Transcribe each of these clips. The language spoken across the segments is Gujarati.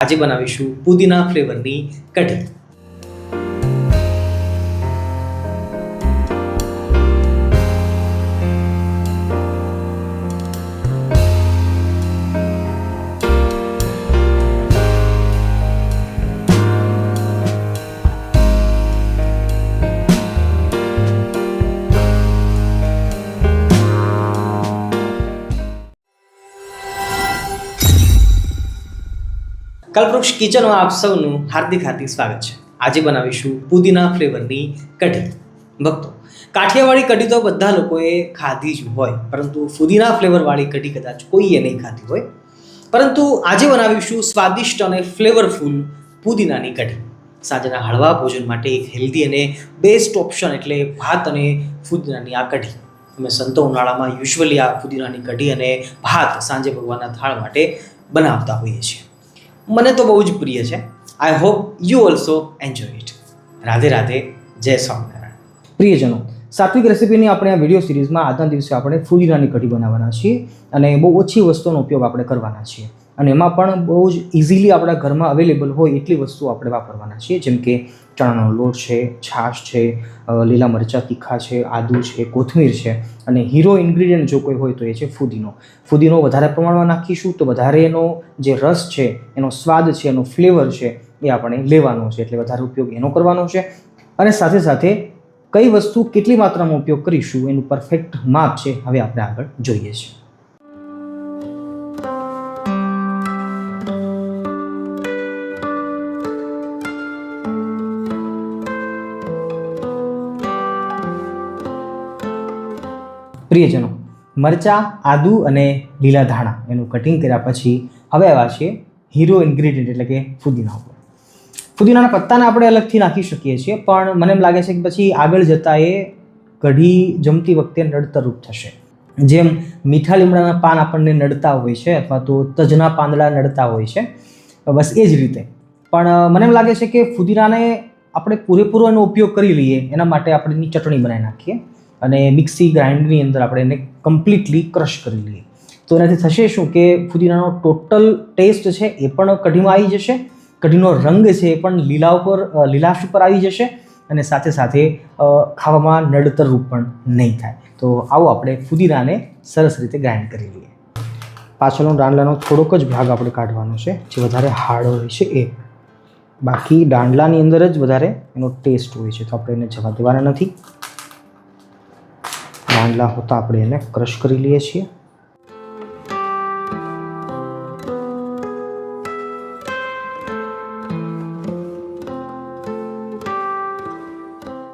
આજે બનાવીશું પુદીના ફ્લેવરની કઢી। કલ્પવૃક્ષ કિચનમાં આપ સૌનું હાર્દિક સ્વાગત છે। આજે બનાવીશું પુદીના ફ્લેવરની કઢી। ભક્તો, કાઠિયાવાડી કઢી તો બધા લોકોએ ખાધી જ હોય, પરંતુ પુદીના ફ્લેવરવાળી કઢી કદાચ કોઈએ નહીં ખાધી હોય। પરંતુ આજે બનાવીશું સ્વાદિષ્ટ અને ફ્લેવરફુલ પુદીનાની કઢી। સાંજના હળવા ભોજન માટે એક હેલ્ધી અને બેસ્ટ ઓપ્શન એટલે ભાત અને પુદીનાની આ કઢી। અમે સંતો ઉનાળામાં યુઝ્યુઅલી આ પુદીનાની કઢી અને ભાત સાંજે ભગવાનના થાળ માટે બનાવતા હોઈએ છીએ। મને તો બહુ જ પ્રિય છે। I hope you also enjoy it. Radhe Radhe, જય સ્વામિનારાયણ। પ્રિયજનો, સાત્વિક રેસિપીની આપણે આ વિડીયો સિરીઝમાં આજના દિવસે આપણે પુદીનાની કઢી બનાવવાના છીએ અને બહુ ઓછી વસ્તુનો ઉપયોગ આપણે કરવાના છીએ અને એમાં પણ બહુ જ ઇઝીલી આપણા ઘરમાં અવેલેબલ હોય એટલી વસ્તુઓ આપણે વાપરવાના છીએ, જેમ કે ચણાનો લોટ છે, છાશ છે, લીલા મરચાં તીખા છે, આદુ છે, કોથમીર છે અને હીરો ઇન્ગ્રીડિયન્ટ જો કોઈ હોય તો એ છે ફુદીનો। ફુદીનો વધારે પ્રમાણમાં નાખીશું તો વધારે એનો જે રસ છે, એનો સ્વાદ છે, એનો ફ્લેવર છે એ આપણે લેવાનો છે, એટલે વધારે ઉપયોગ એનો કરવાનો છે। અને સાથે સાથે કઈ વસ્તુ કેટલી માત્રામાં ઉપયોગ કરીશું એનું પરફેક્ટ માપ છે હવે આપણે આગળ જોઈએ છીએ। પ્રિયજનો, મરચાં, આદુ અને લીલા ધાણા એનું કટિંગ કર્યા પછી હવે આવ્યા છીએ હીરો ઇન્ગ્રીડિયન્ટ એટલે કે ફુદીના ઉપર। ફુદીનાના પત્તાને આપણે અલગથી નાખી શકીએ છીએ, પણ મને એમ લાગે છે કે પછી આગળ જતાં એ કઢી જમતી વખતે નડતરરૂપ થશે। જેમ મીઠા લીમડાના પાન આપણને નડતા હોય છે અથવા તો તજના પાંદડા નડતા હોય છે, બસ એ જ રીતે પણ મને એમ લાગે છે કે ફુદીનાને આપણે પૂરેપૂરો એનો ઉપયોગ કરી લઈએ, એના માટે આપણે એની ચટણી બનાવી નાખીએ અને મિક્સી ગ્રાઇન્ડરની અંદર આપણે એને કમ્પ્લીટલી ક્રશ કરી લઈએ। તો એનાથી થશે શું કે ફુદીનાનો ટોટલ ટેસ્ટ છે એ પણ કઢીમાં આવી જશે, કઢીનો રંગ છે એ પણ લીલાશ ઉપર આવી જશે અને સાથે સાથે ખાવામાં નડતરરૂપ પણ નહીં થાય। તો આવો આપણે ફુદીનાને સરસ રીતે ગ્રાઇન્ડ કરી લઈએ। પાછળનો દાંડલાનો થોડોક જ ભાગ આપણે કાઢવાનો છે, જે વધારે હાર્ડ હોય છે એ, બાકી દાંડલાની અંદર જ વધારે એનો ટેસ્ટ હોય છે, તો આપણે એને જવા દેવાના નથી। દાંડલા હોતા આપણે એને ક્રશ કરી લઈએ છીએ।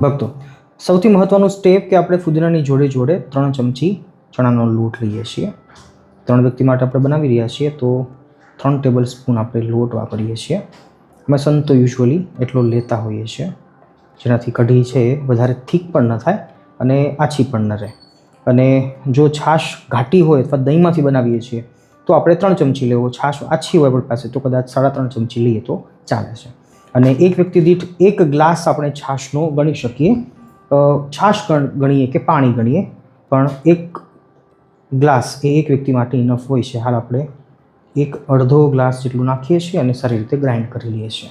ભક્તો, સૌથી મહત્વનું સ્ટેપ કે આપણે ફુદીનાની જોડે જોડે 3 ચમચી ચણાનો લોટ લઈએ છીએ। 3 વ્યક્તિ માટે આપણે બનાવી રહ્યા છીએ તો 3 ટેબલ સ્પૂન આપણે લોટ વાપરીએ છીએ। અમે સંતો યુઝ્યુઅલી એટલો લેતા હોઈએ છીએ, જેનાથી કઢી છે એ વધારે થીક પણ ન થાય અને આછી પણ ન રહે। અને જો છાશ ઘાટી હોય અથવા દહીંમાંથી બનાવીએ છીએ તો આપણે 3 ચમચી લેવો, છાશ આછી હોય આપણી પાસે તો કદાચ 3.5 ચમચી લઈએ તો ચાલે છે। અને એક વ્યક્તિ દીઠ 1 ગ્લાસ આપણે છાશનો ગણી શકીએ, છાશ ગણીએ કે પાણી ગણીએ, પણ 1 ગ્લાસ એ એક વ્યક્તિ માટે ઇનફ હોય છે। હાલ આપણે 1/2 ગ્લાસ જેટલું નાખીએ છીએ અને સારી રીતે ગ્રાઇન્ડ કરી લઈએ છીએ।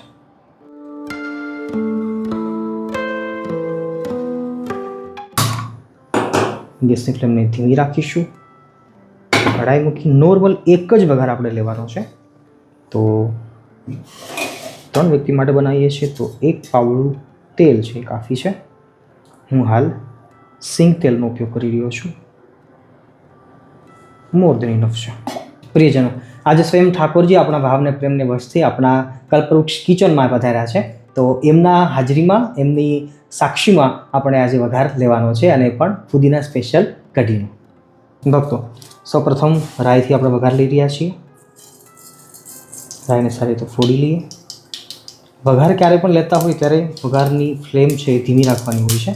ગેસની ફ્લેમને ધીમી રાખીશું, કઢાઈ મૂકી નોર્મલ એક જ વઘાર આપણે લેવાનો છે। તો 3 વ્યક્તિ માટે બનાવીએ છીએ તો 1 પાવડું તેલ છે કાફી છે। હું હાલ સિંગ તેલનો ઉપયોગ કરી રહ્યો છું, મોર દેન ઇનફ છે। પ્રિયજનો, આજે સ્વયં ઠાકોરજી આપણા ભાવને પ્રેમને વશથી આપણા કલ્પવૃક્ષ કિચનમાં પધાર્યા છે, તો એમના હાજરીમાં, એમની સાક્ષીમાં આપણે આજે વઘાર લેવાનો છે અને પણ ફુદીના સ્પેશિયલ કઢીનો। ભક્તો, સૌપ્રથમ રાઈથી આપણે વઘાર લઈ રહ્યા છીએ। રાઈને સારી રીતે ફોડી લઈએ। વઘાર ક્યારે પણ લેતા હોય ત્યારે વઘારની ફ્લેમ છે એ ધીમી રાખવાની હોય છે।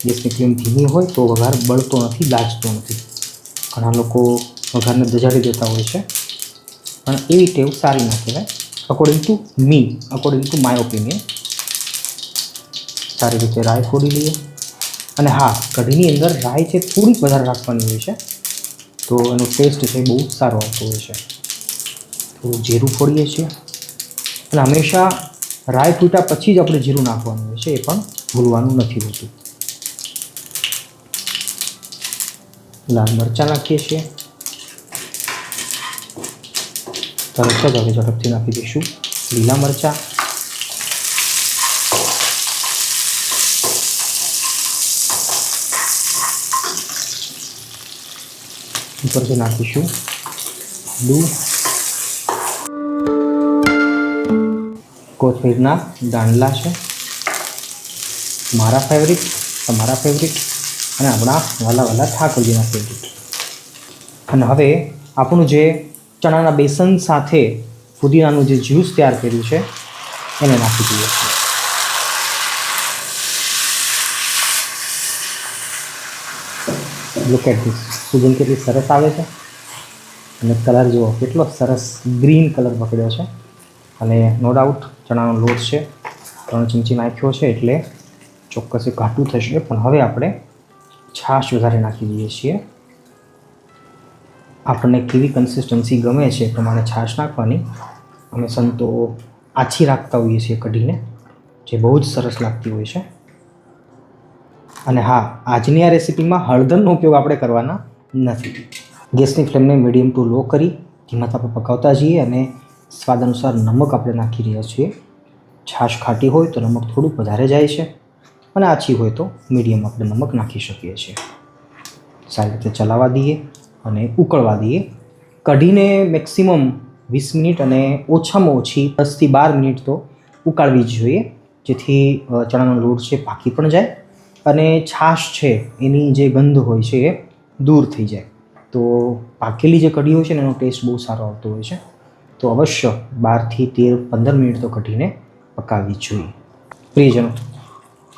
ગેસની ફ્લેમ ધીમી હોય તો વઘાર બળતો નથી, દાઝતો નથી। ઘણા લોકો વઘારને દજાડી દેતા હોય છે, પણ એવી ટેવ સારી ના કહેવાય, અકોર્ડિંગ ટુ માય ઓપિનિયન। સારી રીતે રાઈ ફોડી લઈએ અને હા, કઢીની અંદર રાઈ છે થોડીક વધારે રાખવાની હોય છે, તો એનો ટેસ્ટ છે બહુ સારો આવતો હોય છે। થોડું જીરું ફોડીએ છીએ, અને હંમેશા રાઈ ફૂટ્યા પછી જ આપણે જીરું નાખવાનું હોય છે, એ પણ ભૂલવાનું નથી હોતું. લાલ મરચાં નાખીએ છીએ. તરત જ હવે ઝડપથી નાખી દઈશું લીલા મરચાં. ઉપરથી નાખીશું આદુ, કોથમીરના દાંડલા છે, મારા ફેવરિટ, તમારા ફેવરિટ અને આપણા વાલા ઠાકોરજીના ફેવરિટ. અને હવે આપણું જે ચણાના બેસન સાથે ફુદીનાનું જે જ્યુસ તૈયાર કર્યું છે એને નાખી દઈએ છીએ. લુક એટ ધીસ, સુગંધ કેટલી સરસ આવે છે અને કલર જુઓ કેટલો સરસ ગ્રીન કલર પકડ્યો છે. અને નો ડાઉટ ચણાનો લોટ છે, 3 ચમચી નાખ્યો છે એટલે ચોક્કસ ઘાટું થશે. પણ હવે આપણે છાશ વધારે નાખી દઈએ છીએ. આપણને કેવી કન્સિસ્ટન્સી ગમે છે એ પ્રમાણે છાશ નાખવાની. અમે સંતો આછી રાખતા હોઈએ છીએ કઢીને, જે બહુ જ સરસ લાગતી હોય છે. અને હા, આજની આ રેસિપીમાં હળદરનો ઉપયોગ આપણે કરવાના નથી. ગેસની ફ્લેમને મીડિયમ ટુ લો કરી ધીમા તાપે પકાવતા જઈએ અને સ્વાદ અનુસાર નમક આપણે નાખી રહ્યા છીએ. છાશ ખાટી હોય તો નમક થોડુંક વધારે જાય છે અને આછી હોય તો મીડિયમ આપણે નમક નાખી શકીએ છીએ. સારી રીતે ચલાવવા દઈએ અને ઉકળવા દઈએ. કઢીને મેક્સિમમ 20 મિનિટ અને ઓછામાં ઓછી 10 થી 12 મિનિટ તો ઉકાળવી જ જોઈએ, જેથી ચણાનો લોટ છે પાકી પણ જાય અને છાશ છે એની જે ગંધ હોય છે એ દૂર થઈ જાય. તો પાકેલી જે કઢી હોય છે ને એનો ટેસ્ટ બહુ સારો આવતો હોય છે. તો અવશ્ય 12 થી 13-15 મિનિટ તો કઢીને પકાવવી જ જોઈએ. પ્રિયજનો,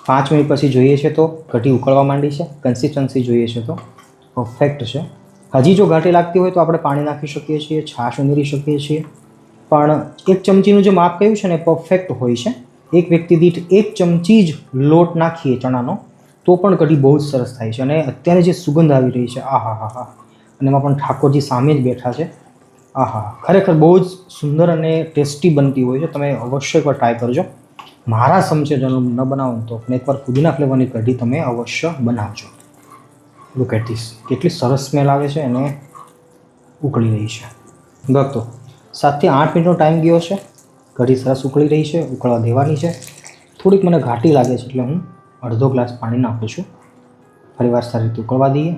5 મિનિટ પછી જોઈએ છે તો કઢી ઉકળવા માંડી છે. કન્સિસ્ટન્સી જોઈએ છે તો પરફેક્ટ છે. હજી જો ઘાટી લાગતી હોય તો આપણે પાણી નાખી શકીએ છીએ, છાશ ઉમેરી શકીએ છીએ. પણ 1 ચમચીનું જે માપ કહ્યું છે ને પરફેક્ટ હોય છે. એક વ્યક્તિ દીઠ 1 ચમચી જ લોટ નાખીએ ચણાનો તો પણ કઢી બહુ જ સરસ થાય છે. અને અત્યારે જે સુગંધ આવી રહી છે, આહા હા હા, અને એમાં પણ ઠાકોરજી સામે જ બેઠા છે, આહા, ખરેખર બહુ જ સુંદર અને ટેસ્ટી બનતી હોય છે. તમે અવશ્ય એકવાર ટ્રાય કરજો. મારા સમજે જો ન બનાવો તો એકવાર ફુદીના ફ્લેવરની કઢી તમે અવશ્ય બનાવજો. લુક એટ ધીસ, કેટલી સરસ સ્મેલ આવે છે અને ઉકળી રહી છે. ભક્તો, 7 થી 8 મિનિટનો ટાઈમ ગયો છે. કઢી સરસ ઉકળી રહી છે, ઉકળવા દેવાની છે. થોડીક મને ઘાટી લાગે છે એટલે હું અડધો ગ્લાસ પાણી નાખું છું. ફરીવાર સારી રીતે ઉકળવા દઈએ.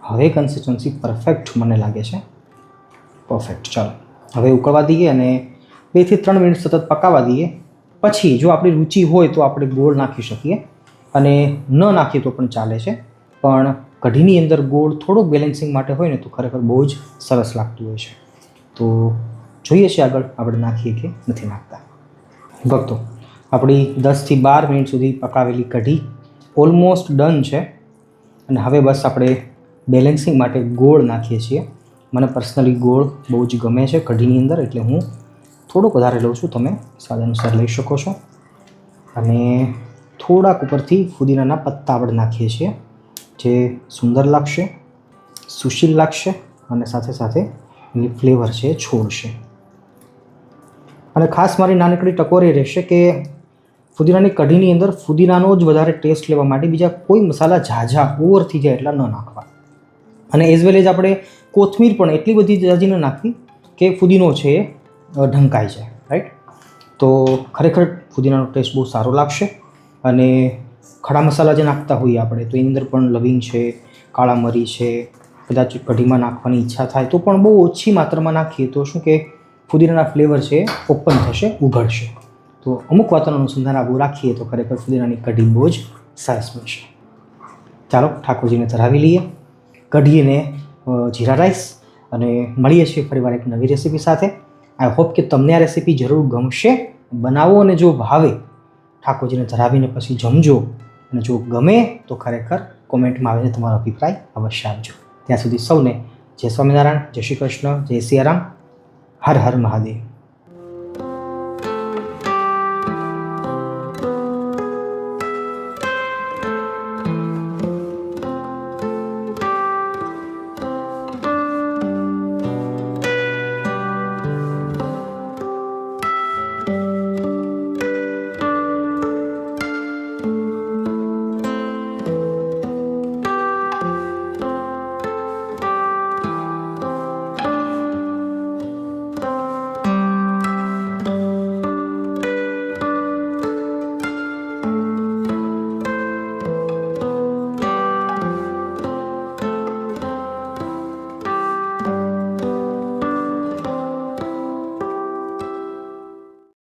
હવે કન્સિસ્ટન્સી પરફેક્ટ મને લાગે છે, પરફેક્ટ. ચાલો હવે ઉકળવા દઈએ અને 2 થી 3 મિનિટ સતત પકાવવા દઈએ. પછી જો આપણી રુચિ હોય તો આપણે ગોળ નાખી શકીએ અને ન નાખીએ તો પણ ચાલે છે. પણ કઢીની અંદર ગોળ થોડોક બેલેન્સિંગ માટે હોય ને તો ખરેખર બહુ જ સરસ લાગતું હોય છે. તો જોઈએ છે આગળ આપણે નાખીએ કે નથી નાખતા. ભક્તો, આપણી 10 થી 12 મિનિટ સુધી પકાવેલી કઢી ઓલમોસ્ટ ડન છે. અને હવે બસ આપણે બેલેન્સિંગ માટે ગોળ નાખીએ છીએ. મને પર્સનલી ગોળ બહુ જ ગમે છે કઢીની અંદર, એટલે હું થોડુંક વધારે લઉં છું. તમે સ્વાદ અનુસાર લઈ શકો છો. અને થોડાક ઉપરથી ફુદીનાના પત્તા આપણે નાખીએ છીએ, જે સુંદર લાગશે, સુશીલ લાગશે અને સાથે સાથે એની ફ્લેવર છે છોડશે. અને ખાસ મારી નાનકડી ટકોરી રહેશે કે ફુદીનાની કઢીની અંદર ફુદીનાનો જ વધારે ટેસ્ટ લેવા માટે બીજા કોઈ મસાલા ઝાઝા ઓવર થઈ જાય એટલા ન નાખવા. અને એઝ વેલ એઝ આપણે કોથમીર પણ એટલી બધી ઝાઝી ન નાખવી કે ફુદીનો છે એ ઢંકાઈ જાય, રાઈટ? તો ખરેખર ફુદીનાનો ટેસ્ટ બહુ સારો લાગશે. અને ખડા મસાલા જે નાખતા હોઈએ આપણે તો એની અંદર પણ લવિંગ છે, કાળા મરી છે, કદાચ કઢીમાં નાખવાની ઈચ્છા થાય તો પણ બહુ ઓછી માત્રામાં નાખીએ તો શું કે ફુદીનાના ફ્લેવર છે ઓપન થશે, ઉઘડશે. તો અમુક વાતોનું અનુસંધાન આવું રાખીએ તો ખરેખર ફુદીનાની કઢી બહુ જ સરસ બનશે. ચાલો ઠાકોરજીને ધરાવી લઈએ કઢીને જીરા રાઈસ. અને મળીએ છીએ ફરીવાર એક નવી રેસીપી સાથે. આઈ હોપ કે તમને આ રેસીપી જરૂર ગમશે. બનાવો અને જો ભાવે ઠાકોરજીને ધરાવીને પછી જમજો. અને જો ગમે તો ખરેખર કોમેન્ટમાં આવીને તમારો અભિપ્રાય અવશ્ય આપજો. ત્યાં સુધી સૌને જય સ્વામિનારાયણ, જય શ્રી કૃષ્ણ, જય સિયારામ, હર હર મહાદેવ.